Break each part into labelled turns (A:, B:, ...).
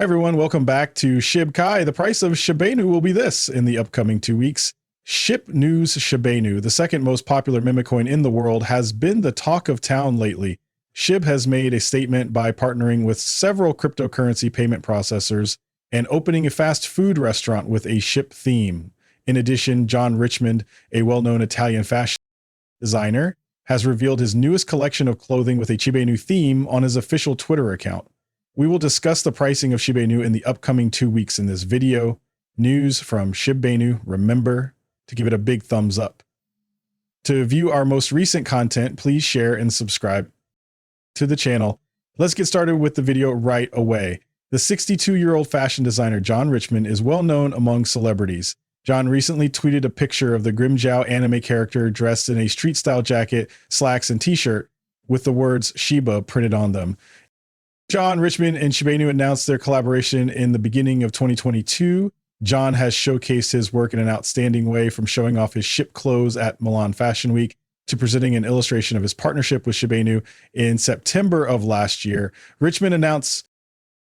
A: Hi everyone, welcome back to Shib Kai. The price of Shiba Inu will be this in the upcoming 2 weeks. Ship News Shiba Inu, the second most popular meme coin in the world, has been the talk of town lately. Shib has made a statement by partnering with several cryptocurrency payment processors and opening a fast food restaurant with a ship theme. In addition, John Richmond, a well-known Italian fashion designer, has revealed his newest collection of clothing with a Shiba Inu theme on his official Twitter account. We will discuss the pricing of Shiba Inu in the upcoming 2 weeks in this video. News from Shiba Inu. Remember to give it a big thumbs up. To view our most recent content, please share and subscribe to the channel. Let's get started with the video right away. The 62-year-old fashion designer John Richmond is well known among celebrities. John recently tweeted a picture of the Grimmjow anime character dressed in a street-style jacket, slacks, and t-shirt with the words Shiba printed on them. John Richmond and Shiba Inu announced their collaboration in the beginning of 2022. John has showcased his work in an outstanding way, from showing off his ship clothes at Milan Fashion Week to presenting an illustration of his partnership with Shiba Inu in September of last year. Richmond announced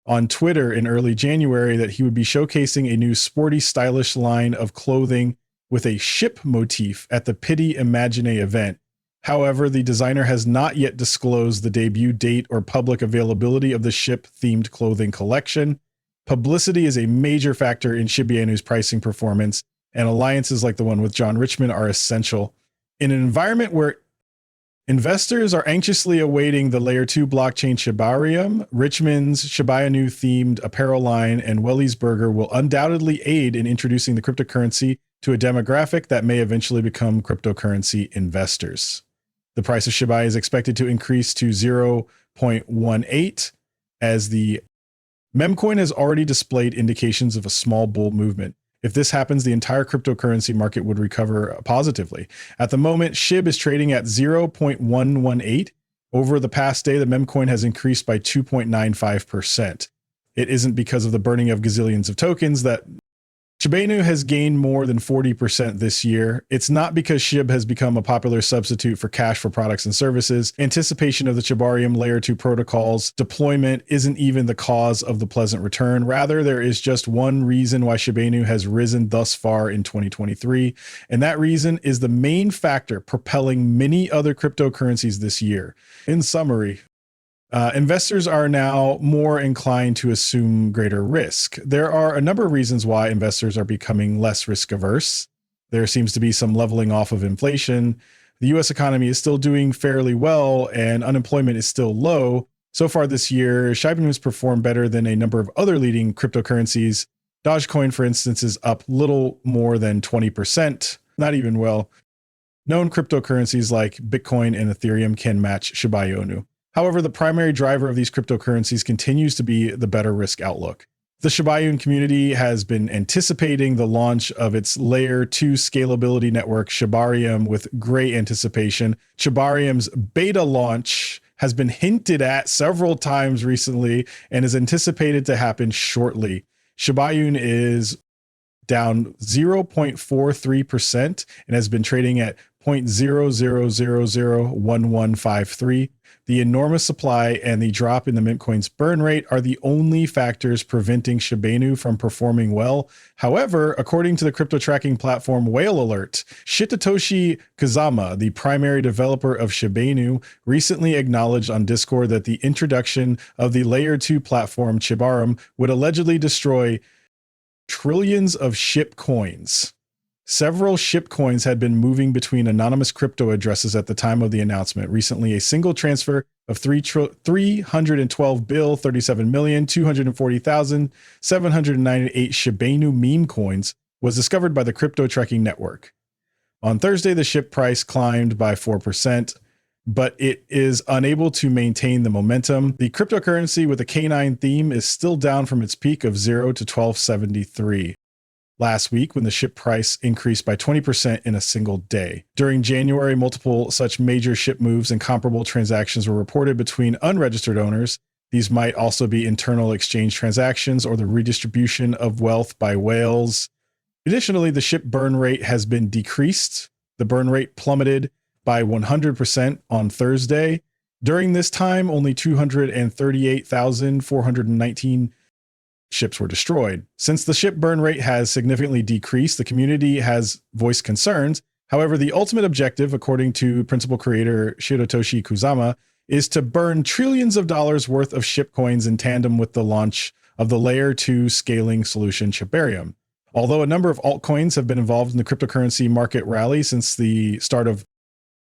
A: on Twitter in early January that he would be showcasing a new sporty, stylish line of clothing with a ship motif at the Pitti Imagine event. However, the designer has not yet disclosed the debut date or public availability of the ship-themed clothing collection. Publicity is a major factor in Shiba Inu's pricing performance, and alliances like the one with John Richmond are essential. In an environment where investors are anxiously awaiting the Layer 2 blockchain Shibarium, Richmond's Shiba Inu-themed apparel line and Welly's Burger will undoubtedly aid in introducing the cryptocurrency to a demographic that may eventually become cryptocurrency investors. The price of Shiba is expected to increase to 0.18 as the memcoin has already displayed indications of a small bull movement. If this happens, the entire cryptocurrency market would recover positively. At the moment, Shib is trading at 0.118. Over the past day, the memcoin has increased by 2.95%. It isn't because of the burning of gazillions of tokens that Shiba Inu has gained more than 40% this year. It's not because Shib has become a popular substitute for cash for products and services. Anticipation of the Shibarium Layer 2 protocol's deployment isn't even the cause of the pleasant return. Rather, there is just one reason why Shiba Inu has risen thus far in 2023, and that reason is the main factor propelling many other cryptocurrencies this year. In summary, investors are now more inclined to assume greater risk. There are a number of reasons why investors are becoming less risk averse. There seems to be some leveling off of inflation. The US economy is still doing fairly well and unemployment is still low. So far this year, Shiba Inu has performed better than a number of other leading cryptocurrencies. Dogecoin, for instance, is up little more than 20%. Not even well. Known cryptocurrencies like Bitcoin and Ethereum can match Shiba Inu. However, the primary driver of these cryptocurrencies continues to be the better risk outlook. The Shiba Inu community has been anticipating the launch of its Layer 2 scalability network, Shibarium, with great anticipation. Shibarium's beta launch has been hinted at several times recently and is anticipated to happen shortly. Shiba Inu is down 0.43% and has been trading at 0.00001153. The enormous supply and the drop in the mintcoin's burn rate are the only factors preventing Shiba Inu from performing well. However, according to the crypto tracking platform Whale Alert, Shitatoshi Kazama, the primary developer of Shiba Inu, recently acknowledged on Discord that the introduction of the Layer 2 platform Shibarium would allegedly destroy trillions of ship coins. Several ship coins had been moving between anonymous crypto addresses at the time of the announcement. Recently, a single transfer of 312,37,240,798 Shiba Inu meme coins was discovered by the crypto tracking network. On Thursday, the ship price climbed by 4%, but it is unable to maintain the momentum. The cryptocurrency with a K9 theme is still down from its peak of 0 to 1273. Last week, when the ship price increased by 20% in a single day. During January, multiple such major ship moves and comparable transactions were reported between unregistered owners. These might also be internal exchange transactions or the redistribution of wealth by whales. Additionally, the ship burn rate has been decreased. The burn rate plummeted by 100% on Thursday. During this time, only 238,419 ships were destroyed. Since the ship burn rate has significantly decreased, the community has voiced concerns. However, the ultimate objective, according to principal creator Shirotoshi Kusama, is to burn trillions of dollars worth of ship coins in tandem with the launch of the layer 2 scaling solution Shibarium. Although a number of altcoins have been involved in the cryptocurrency market rally since the start of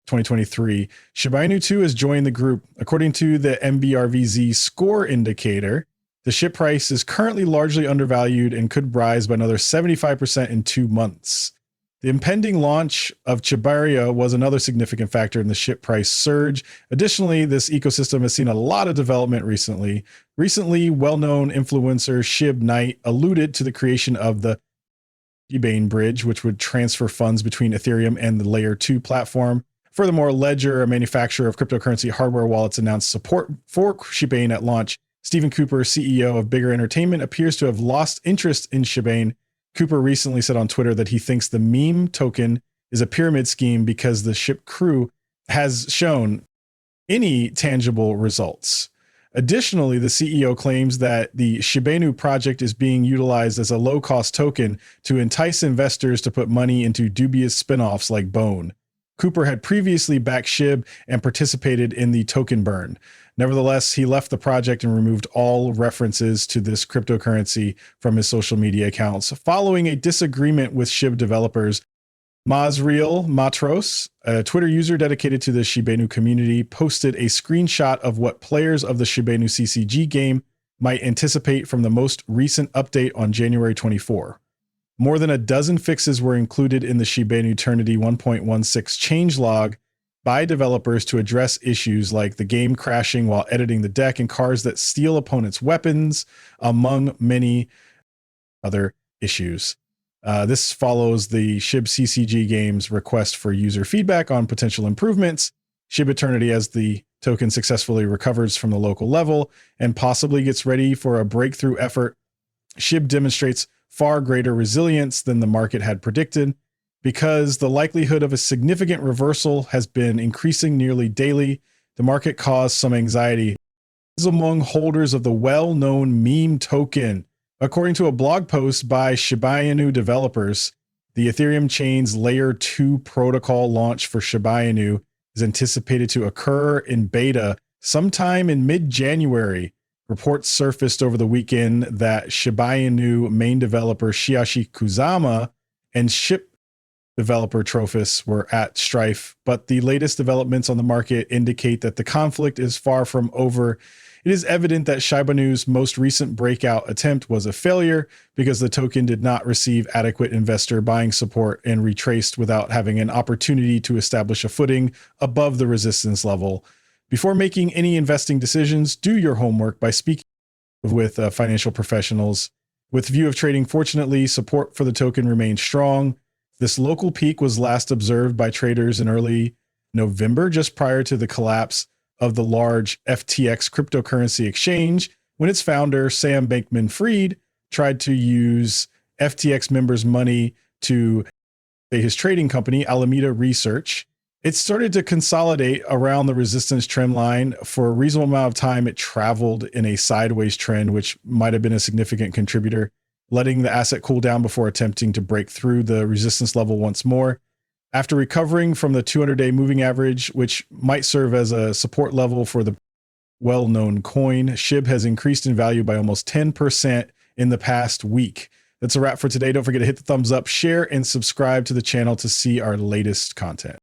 A: 2023, Shiba Inu 2 has joined the group. According to the MBRVZ score indicator, the ship price is currently largely undervalued and could rise by another 75% in 2 months. The impending launch of Chibaria was another significant factor in the ship price surge. Additionally, this ecosystem has seen a lot of development recently. Recently, well-known influencer Shib Knight alluded to the creation of the Shibainu bridge, which would transfer funds between Ethereum and the Layer 2 platform. Furthermore, Ledger, a manufacturer of cryptocurrency hardware wallets, announced support for Shibainu at launch. Stephen Cooper, CEO of Bigger Entertainment, appears to have lost interest in Shibainu. Cooper recently said on Twitter that he thinks the meme token is a pyramid scheme because the ship crew has shown any tangible results. Additionally, the CEO claims that the Shibainu project is being utilized as a low-cost token to entice investors to put money into dubious spinoffs like Bone. Cooper had previously backed Shib and participated in the token burn. Nevertheless, he left the project and removed all references to this cryptocurrency from his social media accounts, following a disagreement with Shib developers. Mazriel Matros, a Twitter user dedicated to the Shibainu community, posted a screenshot of what players of the Shibainu CCG game might anticipate from the most recent update on January 24. More than a dozen fixes were included in the Shibainu Eternity 1.16 changelog by developers to address issues like the game crashing while editing the deck and cars that steal opponents' weapons, among many other issues. This follows the Shib CCG game's request for user feedback on potential improvements. Shib Eternity, as the token successfully recovers from the local level and possibly gets ready for a breakthrough effort, Shib demonstrates far greater resilience than the market had predicted. Because the likelihood of a significant reversal has been increasing nearly daily, the market caused some anxiety among holders of the well-known meme token. According to a blog post by Shiba Inu developers, the Ethereum chain's Layer 2 protocol launch for Shiba Inu is anticipated to occur in beta sometime in mid-January. Reports surfaced over the weekend that Shiba Inu main developer Shiashi Kusama and Ship developer Trophus were at strife, but the latest developments on the market indicate that the conflict is far from over. It is evident that Shiba Inu's most recent breakout attempt was a failure because the token did not receive adequate investor buying support and retraced without having an opportunity to establish a footing above the resistance level. Before making any investing decisions, do your homework by speaking with financial professionals. With view of trading, fortunately, support for the token remains strong. This local peak was last observed by traders in early November, just prior to the collapse of the large FTX cryptocurrency exchange, when its founder, Sam Bankman-Fried, tried to use FTX members' money to pay his trading company, Alameda Research. It started to consolidate around the resistance trend line. For a reasonable amount of time, it traveled in a sideways trend, which might have been a significant contributor, letting the asset cool down before attempting to break through the resistance level once more. After recovering from the 200-day moving average, which might serve as a support level for the well-known coin, Shib has increased in value by almost 10% in the past week. That's a wrap for today. Don't forget to hit the thumbs up, share, and subscribe to the channel to see our latest content.